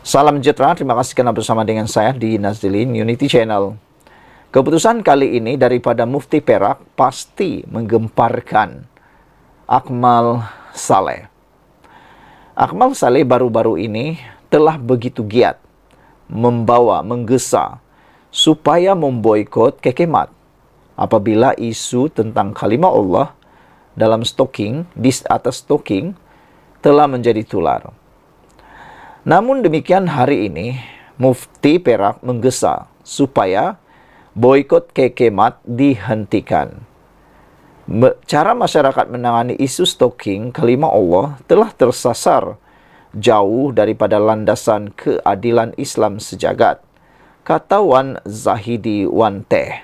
Salam sejahtera, terima kasih karena bersama dengan saya di Nazilin Unity Channel. Keputusan kali ini daripada Mufti Perak pasti menggemparkan Akmal Saleh. Akmal Saleh baru-baru ini telah begitu giat menggesa supaya memboikot Kekemat apabila isu tentang kalimat Allah dalam stocking, di atas stocking telah menjadi tular. Namun demikian hari ini, Mufti Perak menggesa supaya boikot Kekemat dihentikan. Cara masyarakat menangani isu stalking kalimat Allah telah tersasar jauh daripada landasan keadilan Islam sejagat, kata Wan Zahidi Wan Teh.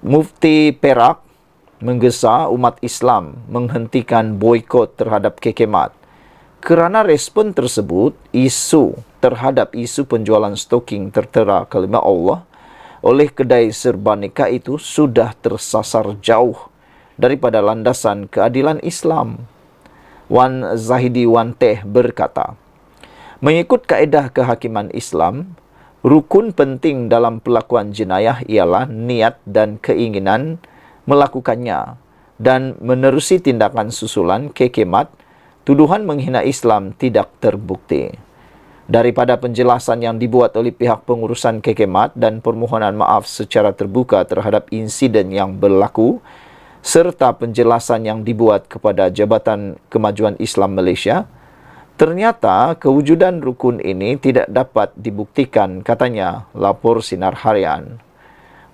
Mufti Perak menggesa umat Islam menghentikan boikot terhadap Kekemat. Kerana respon tersebut, isu terhadap isu penjualan stocking tertera kalimat Allah oleh kedai serba nikah itu sudah tersasar jauh daripada landasan keadilan Islam. Wan Zahidi Wan Teh berkata, mengikut kaedah kehakiman Islam, rukun penting dalam pelakuan jenayah ialah niat dan keinginan melakukannya dan menerusi tindakan susulan Kekemat. Tuduhan menghina Islam tidak terbukti. Daripada penjelasan yang dibuat oleh pihak pengurusan Kekemat dan permohonan maaf secara terbuka terhadap insiden yang berlaku, serta penjelasan yang dibuat kepada Jabatan Kemajuan Islam Malaysia, ternyata kewujudan rukun ini tidak dapat dibuktikan, katanya, lapor Sinar Harian.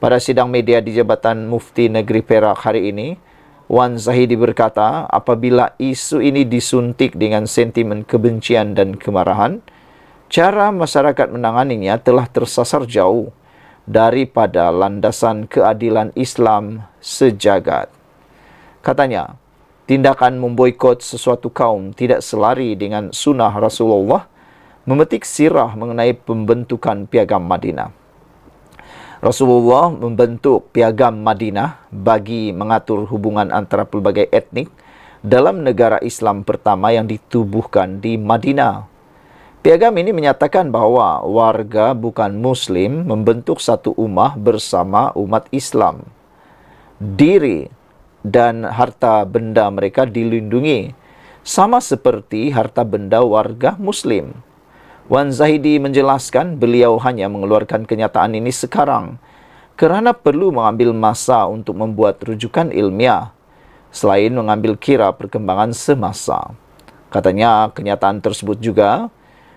Pada sidang media di Jabatan Mufti Negeri Perak hari ini, Wan Zahidi berkata, apabila isu ini disuntik dengan sentimen kebencian dan kemarahan, cara masyarakat menanganinya telah tersasar jauh daripada landasan keadilan Islam sejagat. Katanya, tindakan memboikot sesuatu kaum tidak selari dengan sunnah Rasulullah, memetik sirah mengenai pembentukan Piagam Madinah. Rasulullah membentuk Piagam Madinah bagi mengatur hubungan antara pelbagai etnik dalam negara Islam pertama yang ditubuhkan di Madinah. Piagam ini menyatakan bahawa warga bukan Muslim membentuk satu ummah bersama umat Islam. Diri dan harta benda mereka dilindungi, sama seperti harta benda warga Muslim. Wan Zahidi menjelaskan beliau hanya mengeluarkan kenyataan ini sekarang kerana perlu mengambil masa untuk membuat rujukan ilmiah selain mengambil kira perkembangan semasa. Katanya kenyataan tersebut juga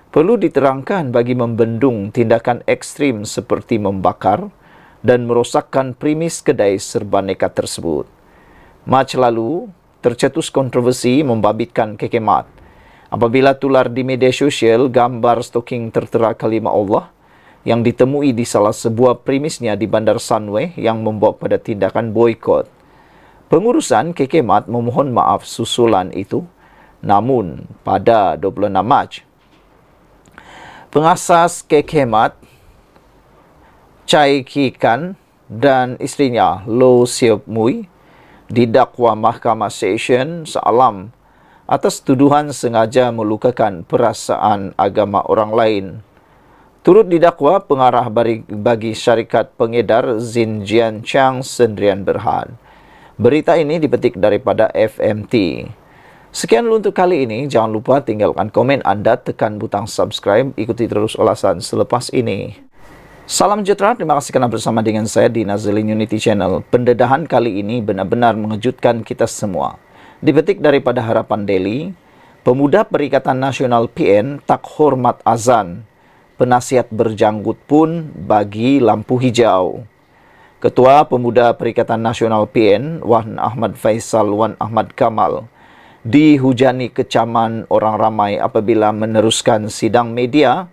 perlu diterangkan bagi membendung tindakan ekstrim seperti membakar dan merosakkan premis kedai serba nekat tersebut. Mac lalu tercetus kontroversi membabitkan Kekemat apabila tular di media sosial gambar stocking tertera kalimat Allah yang ditemui di salah sebuah premisnya di Bandar Sunway yang membawa pada tindakan boikot. Pengurusan Kekemat memohon maaf susulan itu, namun pada 26 Mac, pengasas Kekemat Chai Ki Kan dan isterinya Lo Siop Mui didakwa Mahkamah Session Shah atas tuduhan sengaja melukakan perasaan agama orang lain. Turut didakwa pengarah bagi syarikat pengedar Xinjiang Chang Sendirian Berhad. Berita ini dipetik daripada FMT. Sekian dulu untuk kali ini. Jangan lupa tinggalkan komen anda, tekan butang subscribe, ikuti terus ulasan selepas ini. Salam sejahtera, terima kasih kerana bersama dengan saya di Nazilin Unity Channel. Pendedahan kali ini benar-benar mengejutkan kita semua. Dipetik daripada Harapan Daily, Pemuda Perikatan Nasional PN tak hormat azan. Penasihat berjanggut pun bagi lampu hijau. Ketua Pemuda Perikatan Nasional PN, Wan Ahmad Faisal Wan Ahmad Kamal, dihujani kecaman orang ramai apabila meneruskan sidang media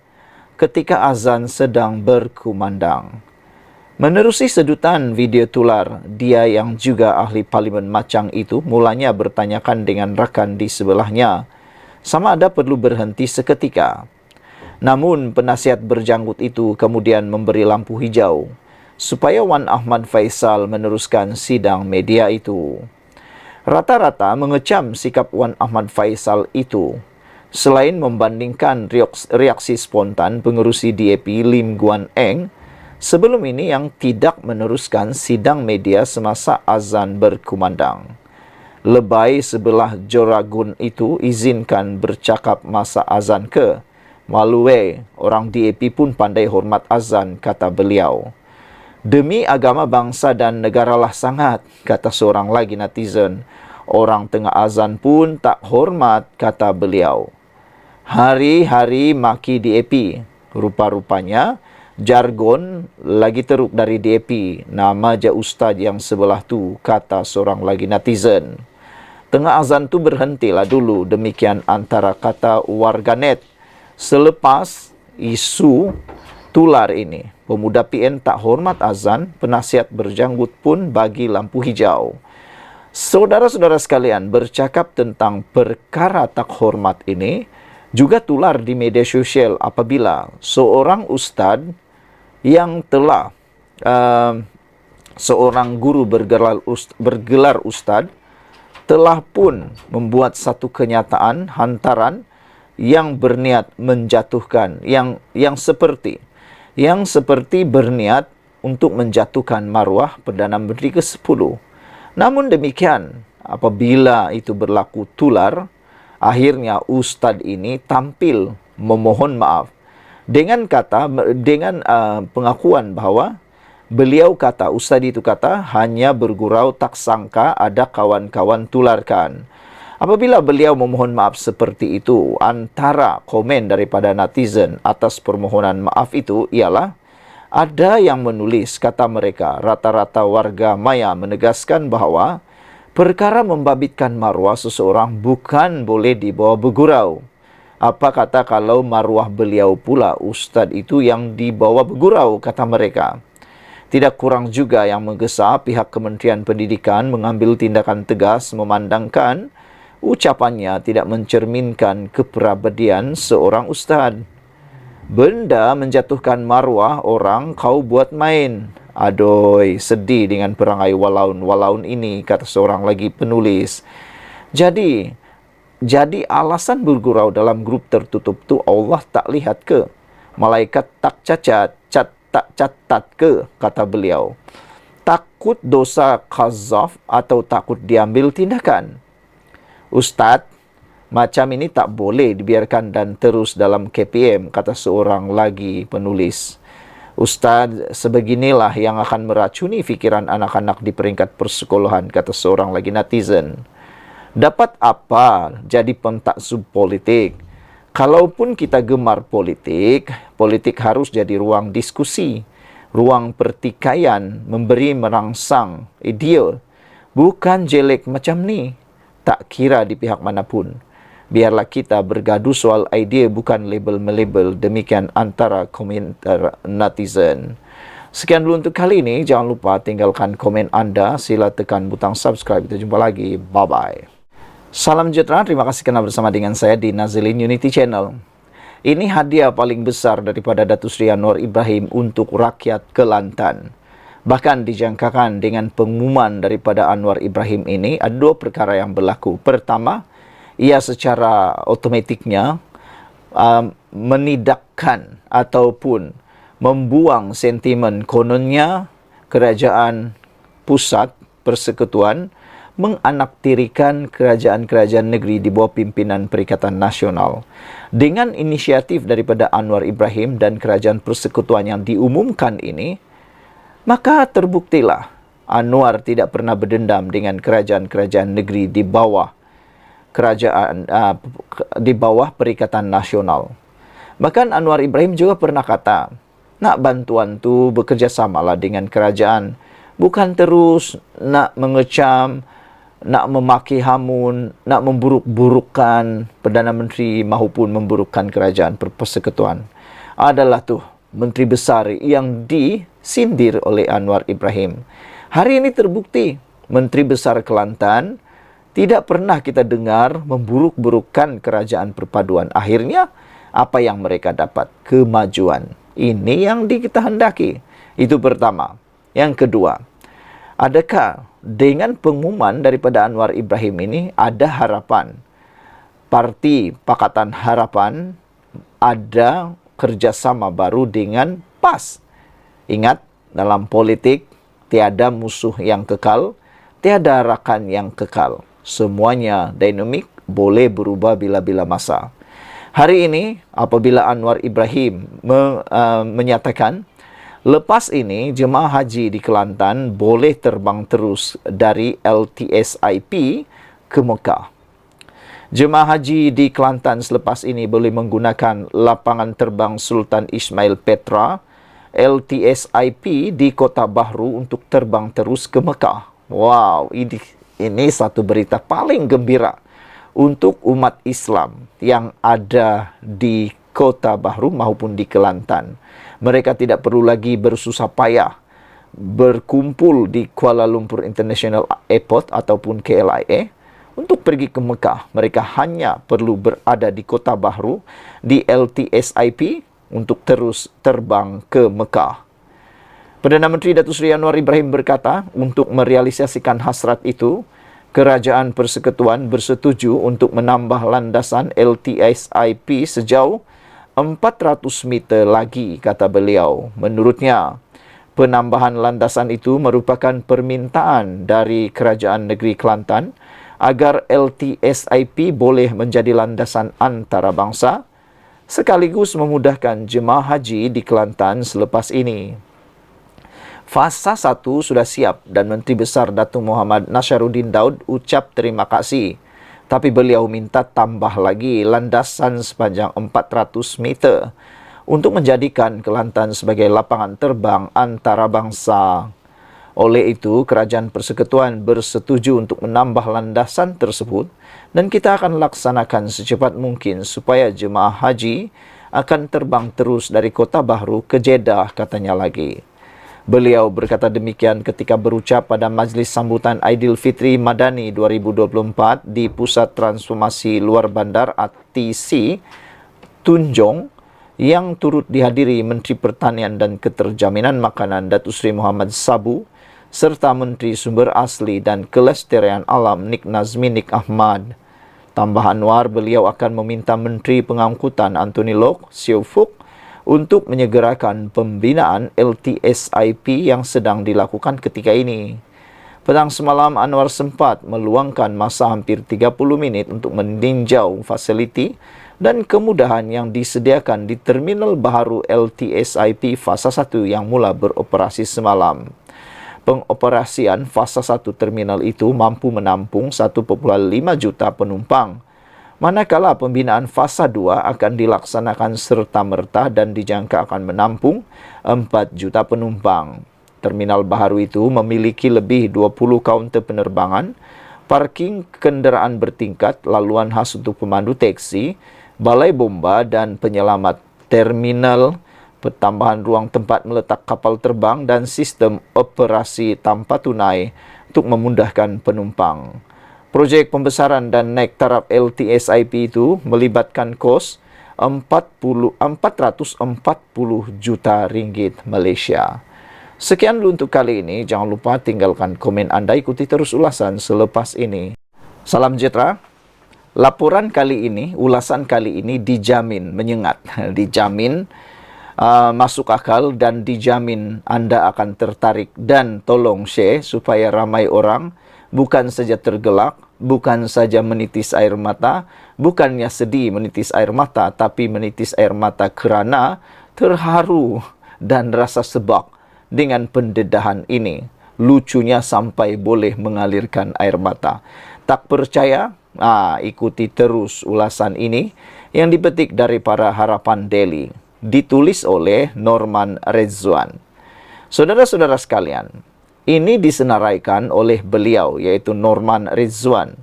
ketika azan sedang berkumandang. Menerusi sedutan video tular, dia yang juga ahli parlimen macang itu mulanya bertanyakan dengan rakan di sebelahnya sama ada perlu berhenti seketika. Namun penasihat berjanggut itu kemudian memberi lampu hijau supaya Wan Ahmad Faisal meneruskan sidang media itu. Rata-rata mengecam sikap Wan Ahmad Faisal itu. Selain membandingkan reaksi spontan pengerusi DAP Lim Guan Eng sebelum ini yang tidak meneruskan sidang media semasa azan berkumandang. Lebay sebelah Joragun itu izinkan bercakap masa azan ke. Maluwe, orang DAP pun pandai hormat azan, kata beliau. Demi agama bangsa dan negaralah sangat, kata seorang lagi netizen. Orang tengah azan pun tak hormat, kata beliau. Hari-hari maki DAP. Rupa-rupanya, jargon lagi teruk dari DAP. Nama je ustaz yang sebelah tu, kata seorang lagi netizen. Tengah azan tu berhentilah dulu, demikian antara kata warganet. Selepas isu tular ini, pemuda PN tak hormat azan, penasihat berjanggut pun bagi lampu hijau. Saudara-saudara sekalian, bercakap tentang perkara tak hormat ini juga tular di media sosial apabila seorang ustaz yang telah seorang guru bergelar ustaz telah pun membuat satu kenyataan hantaran yang berniat menjatuhkan, yang seperti berniat untuk menjatuhkan maruah Perdana Menteri ke-10. Namun demikian, apabila itu berlaku tular, akhirnya ustaz ini tampil memohon maaf dengan pengakuan bahawa beliau kata, ustaz itu kata, hanya bergurau tak sangka ada kawan-kawan tularkan. Apabila beliau memohon maaf seperti itu, antara komen daripada netizen atas permohonan maaf itu ialah ada yang menulis, kata mereka, rata-rata warga maya menegaskan bahawa perkara membabitkan maruah seseorang bukan boleh dibawa bergurau. Apa kata kalau maruah beliau pula ustaz itu yang dibawa bergurau, kata mereka. Tidak kurang juga yang menggesa pihak Kementerian Pendidikan mengambil tindakan tegas memandangkan ucapannya tidak mencerminkan kepribadian seorang ustaz. Benda menjatuhkan maruah orang kau buat main. Aduh, sedih dengan perangai walaun ini, kata seorang lagi penulis. Jadi alasan bergurau dalam grup tertutup tu Allah tak lihat ke? Malaikat tak tak catat ke? Kata beliau. Takut dosa qazaf atau takut diambil tindakan? Ustaz, macam ini tak boleh dibiarkan dan terus dalam KPM, kata seorang lagi penulis. Ustaz, sebeginilah yang akan meracuni fikiran anak-anak di peringkat persekolahan, kata seorang lagi netizen. Dapat apa jadi pentaksub politik? Kalaupun kita gemar politik, politik harus jadi ruang diskusi, ruang pertikaian, memberi merangsang ide. Bukan jelek macam ni. Tak kira di pihak manapun. Biarlah kita bergaduh soal idea, bukan label-melabel. Demikian antara komentar netizen. Sekian dulu untuk kali ini. Jangan lupa tinggalkan komen anda. Sila tekan butang subscribe. Kita jumpa lagi. Bye-bye. Salam sejahtera. Terima kasih kerana bersama dengan saya di Nazilin Unity Channel. Ini hadiah paling besar daripada Datuk Seri Anwar Ibrahim untuk rakyat Kelantan. Bahkan dijangkakan dengan pengumuman daripada Anwar Ibrahim ini, ada dua perkara yang berlaku. Pertama, ia secara otomatiknya menidakkan ataupun membuang sentimen kononnya kerajaan pusat persekutuan menganaktirikan kerajaan-kerajaan negeri di bawah pimpinan Perikatan Nasional. Dengan inisiatif daripada Anwar Ibrahim dan kerajaan persekutuan yang diumumkan ini, maka terbuktilah Anwar tidak pernah berdendam dengan kerajaan-kerajaan negeri di bawah Perikatan Nasional. Bahkan Anwar Ibrahim juga pernah kata, nak bantuan tu bekerjasamalah dengan kerajaan, bukan terus nak mengecam, nak memaki hamun, nak memburuk-burukkan Perdana Menteri maupun memburukkan kerajaan persekutuan. Adalah tu menteri besar yang disindir oleh Anwar Ibrahim. Hari ini terbukti Menteri Besar Kelantan tidak pernah kita dengar memburuk-burukkan kerajaan perpaduan. Akhirnya apa yang mereka dapat? Kemajuan. Ini yang kita hendaki. Itu pertama. Yang kedua, adakah dengan pengumuman daripada Anwar Ibrahim ini ada harapan Parti Pakatan Harapan ada kerjasama baru dengan PAS. Ingat, dalam politik tiada musuh yang kekal, tiada rakan yang kekal. Semuanya dinamik, boleh berubah bila-bila masa. Hari ini, apabila Anwar Ibrahim menyatakan, lepas ini jemaah haji di Kelantan boleh terbang terus dari LTSIP ke Mekah. Jemaah haji di Kelantan selepas ini boleh menggunakan lapangan terbang Sultan Ismail Petra LTSIP di Kota Bahru untuk terbang terus ke Mekah. Wow, ini satu berita paling gembira untuk umat Islam yang ada di Kota Bahru maupun di Kelantan. Mereka tidak perlu lagi bersusah payah berkumpul di Kuala Lumpur International Airport ataupun KLIA untuk pergi ke Mekah. Mereka hanya perlu berada di Kota Bahru di LTSIP untuk terus terbang ke Mekah. Perdana Menteri Datuk Seri Anwar Ibrahim berkata, untuk merealisasikan hasrat itu, Kerajaan Persekutuan bersetuju untuk menambah landasan LTSIP sejauh 400 meter lagi, kata beliau. Menurutnya, penambahan landasan itu merupakan permintaan dari Kerajaan Negeri Kelantan agar LTSIP boleh menjadi landasan antarabangsa sekaligus memudahkan jemaah haji di Kelantan selepas ini. Fasa 1 sudah siap dan Menteri Besar Datuk Muhammad Nasharuddin Daud ucap terima kasih. Tapi beliau minta tambah lagi landasan sepanjang 400 meter untuk menjadikan Kelantan sebagai lapangan terbang antarabangsa. Oleh itu, Kerajaan Persekutuan bersetuju untuk menambah landasan tersebut dan kita akan laksanakan secepat mungkin supaya jemaah haji akan terbang terus dari Kota Bahru ke Jeddah, katanya lagi. Beliau berkata demikian ketika berucap pada Majlis Sambutan Aidilfitri Madani 2024 di Pusat Transformasi Luar Bandar ATC Tunjong yang turut dihadiri Menteri Pertanian dan Keterjaminan Makanan Datuk Seri Muhammad Sabu serta Menteri Sumber Asli dan Kelestarian Alam Nik Nazmi Nik Ahmad. Tambah Anwar, beliau akan meminta Menteri Pengangkutan Anthony Loke Siu Fuk untuk menyegerakan pembinaan LTSIP yang sedang dilakukan ketika ini. Petang semalam, Anwar sempat meluangkan masa hampir 30 minit untuk meninjau fasiliti dan kemudahan yang disediakan di Terminal Baharu LTSIP Fasa 1 yang mula beroperasi semalam. Pengoperasian Fasa 1 terminal itu mampu menampung 1,5 juta penumpang. Manakala pembinaan Fasa 2 akan dilaksanakan serta-merta dan dijangka akan menampung 4 juta penumpang. Terminal baharu itu memiliki lebih 20 kaunter penerbangan, parking kenderaan bertingkat, laluan khas untuk pemandu teksi, balai bomba dan penyelamat, terminal, pertambahan ruang tempat meletak kapal terbang dan sistem operasi tanpa tunai untuk memudahkan penumpang. Projek pembesaran dan naik taraf LTSIP itu melibatkan kos 440 juta ringgit Malaysia. Sekian dulu untuk kali ini. Jangan lupa tinggalkan komen anda, ikuti terus ulasan selepas ini. Salam sejahtera. Laporan kali ini, ulasan kali ini dijamin menyengat, dijamin masuk akal dan dijamin anda akan tertarik dan tolong share supaya ramai orang bukan saja tergelak, bukan saja menitis air mata, bukannya sedih menitis air mata, tapi menitis air mata kerana terharu dan rasa sebab dengan pendedahan ini. Lucunya sampai boleh mengalirkan air mata. Tak percaya? Ikuti terus ulasan ini yang dipetik dari para Harapan Daily. Ditulis oleh Norman Rezwan. Saudara-saudara sekalian, ini disenaraikan oleh beliau, yaitu Norman Rizwan.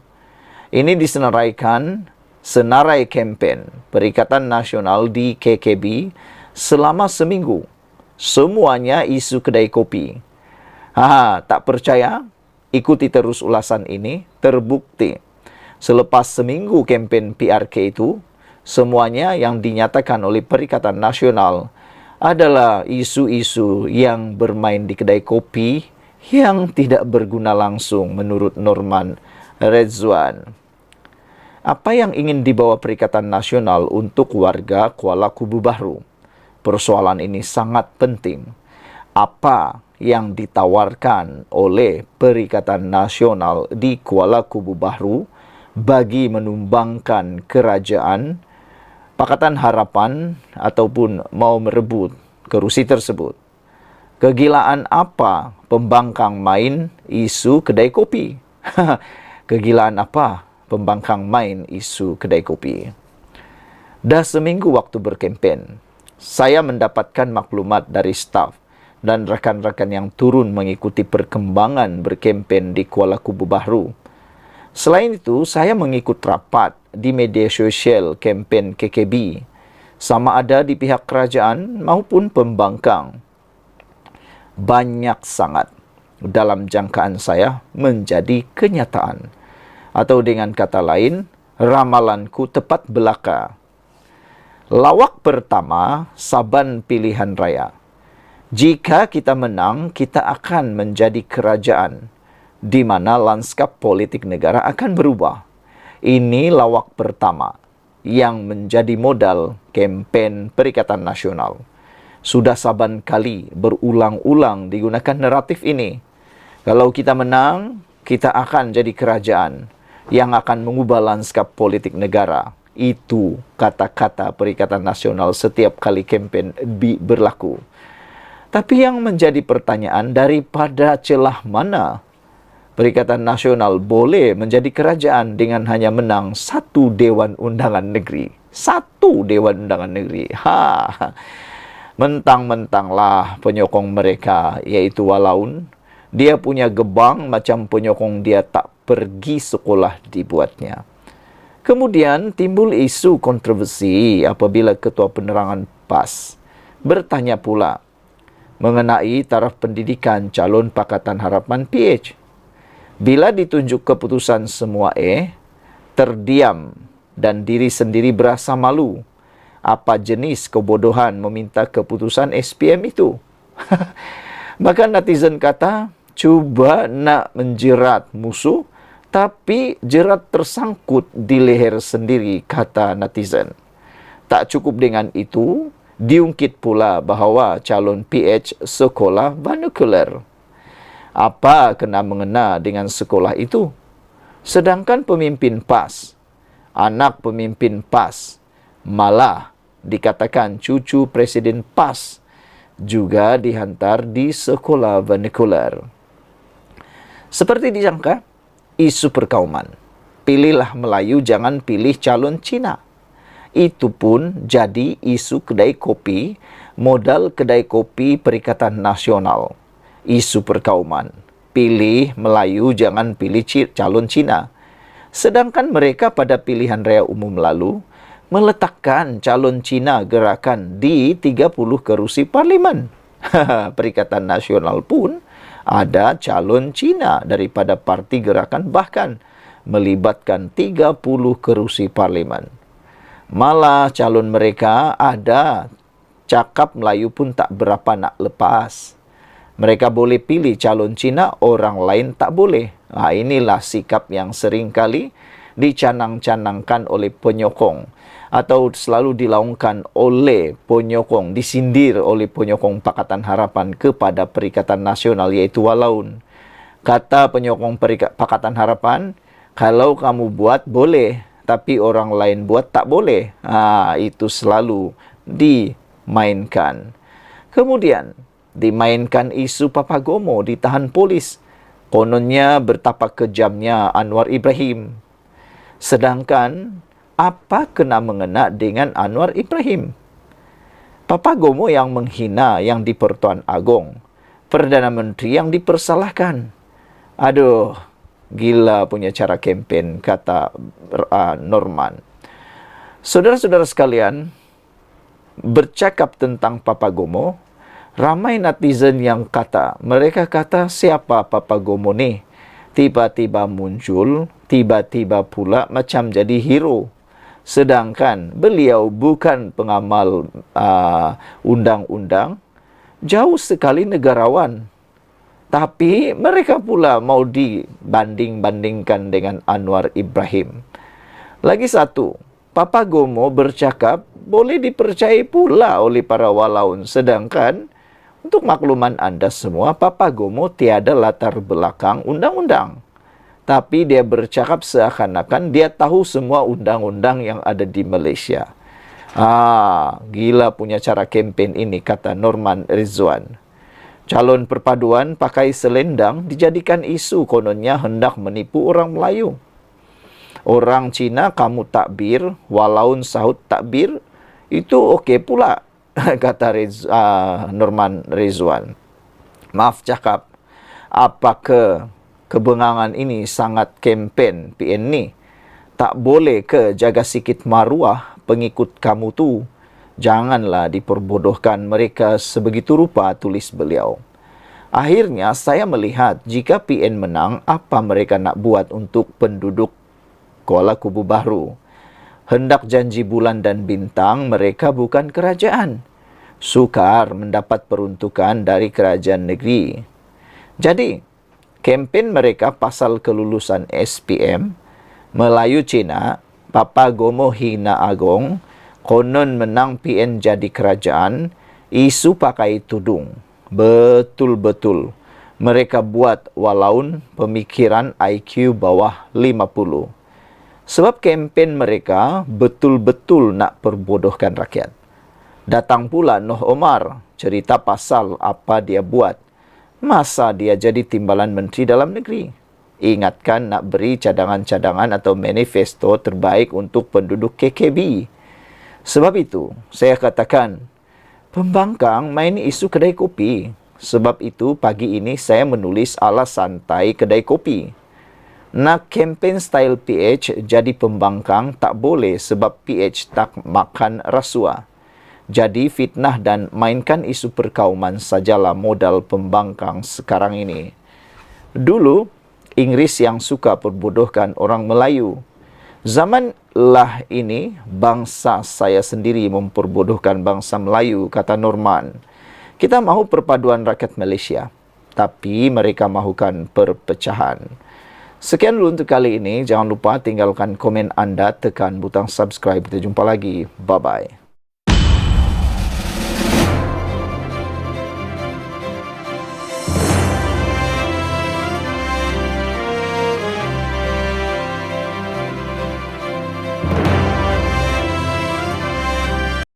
Ini disenaraikan senarai kempen Perikatan Nasional di KKB selama seminggu. Semuanya isu kedai kopi. Tak percaya? Ikuti terus ulasan ini, terbukti. Selepas seminggu kempen PRK itu, semuanya yang dinyatakan oleh Perikatan Nasional adalah isu-isu yang bermain di kedai kopi yang tidak berguna langsung menurut Norman Rezwan. Apa yang ingin dibawa Perikatan Nasional untuk warga Kuala Kubu Baru? Persoalan ini sangat penting. Apa yang ditawarkan oleh Perikatan Nasional di Kuala Kubu Baru bagi menumbangkan kerajaan Pakatan Harapan ataupun mau merebut kerusi tersebut? Kegilaan apa pembangkang main isu kedai kopi? Kegilaan apa pembangkang main isu kedai kopi? Dah seminggu waktu berkempen, saya mendapatkan maklumat dari staf dan rakan-rakan yang turun mengikuti perkembangan berkempen di Kuala Kubu Baru. Selain itu, saya mengikut rapat di media sosial kempen KKB, sama ada di pihak kerajaan maupun pembangkang. Banyak sangat dalam jangkaan saya menjadi kenyataan. Atau dengan kata lain, ramalanku tepat belaka. Lawak pertama, saban pilihan raya. Jika kita menang, kita akan menjadi kerajaan di mana lanskap politik negara akan berubah. Ini lawak pertama yang menjadi modal kempen Perikatan Nasional. Sudah saban kali berulang-ulang digunakan naratif ini. Kalau kita menang, kita akan jadi kerajaan yang akan mengubah lanskap politik negara. Itu kata-kata Perikatan Nasional setiap kali kempen berlaku. Tapi yang menjadi pertanyaan, daripada celah mana Perikatan Nasional boleh menjadi kerajaan dengan hanya menang satu Dewan Undangan Negeri? Satu Dewan Undangan Negeri. Mentang-mentanglah penyokong mereka, iaitu Walaun, dia punya gebang macam penyokong dia tak pergi sekolah dibuatnya. Kemudian timbul isu kontroversi apabila Ketua Penerangan PAS bertanya pula mengenai taraf pendidikan calon Pakatan Harapan PH. Bila ditunjuk keputusan semua terdiam dan diri sendiri berasa malu. Apa jenis kebodohan meminta keputusan SPM itu? Maka netizen kata, cuba nak menjerat musuh, tapi jerat tersangkut di leher sendiri, kata netizen. Tak cukup dengan itu, diungkit pula bahawa calon PH sekolah vernacular. Apa kena-mengena dengan sekolah itu? Sedangkan pemimpin PAS, anak pemimpin PAS, malah dikatakan cucu Presiden PAS juga dihantar di sekolah vernacular. Seperti disangka, isu perkauman. Pilihlah Melayu, jangan pilih calon Cina. Itu pun jadi isu kedai kopi, modal kedai kopi Perikatan Nasional. Isu perkauman. Pilih Melayu, jangan pilih calon Cina. Sedangkan mereka pada pilihan raya umum lalu meletakkan calon Cina gerakan di 30 kerusi parlimen. Perikatan Nasional pun ada calon Cina daripada parti gerakan, bahkan melibatkan 30 kerusi parlimen. Malah calon mereka ada cakap Melayu pun tak berapa nak lepas. Mereka boleh pilih calon Cina, orang lain tak boleh. Inilah sikap yang sering kali dicanang-canangkan oleh penyokong atau selalu dilaungkan oleh penyokong, disindir oleh penyokong Pakatan Harapan kepada Perikatan Nasional, iaitu Walaun. Kata penyokong Pakatan Harapan, kalau kamu buat boleh, tapi orang lain buat tak boleh. Itu selalu dimainkan. Kemudian dimainkan isu Papagomo ditahan polis. Kononnya betapa kejamnya Anwar Ibrahim. Sedangkan apa kena-mengena dengan Anwar Ibrahim? Papagomo yang menghina yang di Pertuan Agong, Perdana Menteri yang dipersalahkan. Aduh, gila punya cara kempen, kata Norman. Saudara-saudara sekalian, bercakap tentang Papagomo, ramai netizen yang mereka kata, siapa Papagomo ni? Tiba-tiba muncul, tiba-tiba pula macam jadi hero. Sedangkan beliau bukan pengamal undang-undang, jauh sekali negarawan. Tapi mereka pula mau dibanding-bandingkan dengan Anwar Ibrahim. Lagi satu, Papa Gomo bercakap boleh dipercayai pula oleh para walaun. Sedangkan untuk makluman Anda semua, Papa Gomo tiada latar belakang undang-undang. Tapi dia bercakap seakan-akan dia tahu semua undang-undang yang ada di Malaysia. Gila punya cara kempen ini, kata Norman Rizwan. Calon perpaduan pakai selendang dijadikan isu kononnya hendak menipu orang Melayu. Orang Cina kamu takbir, walaun sahut takbir, itu okey pula, kata Norman Rizwan. Maaf cakap, apakah kebengangan ini sangat kempen PN ni? Tak boleh ke jaga sikit maruah pengikut kamu tu? Janganlah diperbodohkan mereka sebegitu rupa, tulis beliau. Akhirnya saya melihat jika PN menang, apa mereka nak buat untuk penduduk Kuala Kubu Baru. Hendak janji bulan dan bintang, mereka bukan kerajaan. Sukar mendapat peruntukan dari kerajaan negeri. Jadi, kempen mereka pasal kelulusan SPM, Melayu Cina, Papa Gomo hina Agong, konon menang PN jadi kerajaan, isu pakai tudung. Betul-betul. Mereka buat walaun pemikiran IQ bawah 50. Sebab kempen mereka betul-betul nak perbodohkan rakyat. Datang pula Noh Omar cerita pasal apa dia buat. Masa dia jadi timbalan Menteri Dalam Negeri? Ingatkan nak beri cadangan-cadangan atau manifesto terbaik untuk penduduk KKB. Sebab itu, saya katakan, pembangkang main isu kedai kopi. Sebab itu, pagi ini saya menulis ala santai kedai kopi. Nak kempen style PH jadi pembangkang tak boleh sebab PH tak makan rasuah. Jadi fitnah dan mainkan isu perkauman sajalah modal pembangkang sekarang ini. Dulu, Inggris yang suka perbodohkan orang Melayu. Zaman lah ini, bangsa saya sendiri memperbodohkan bangsa Melayu, kata Norman. Kita mahu perpaduan rakyat Malaysia, tapi mereka mahukan perpecahan. Sekian dulu untuk kali ini. Jangan lupa tinggalkan komen anda, tekan butang subscribe. Kita jumpa lagi. Bye-bye.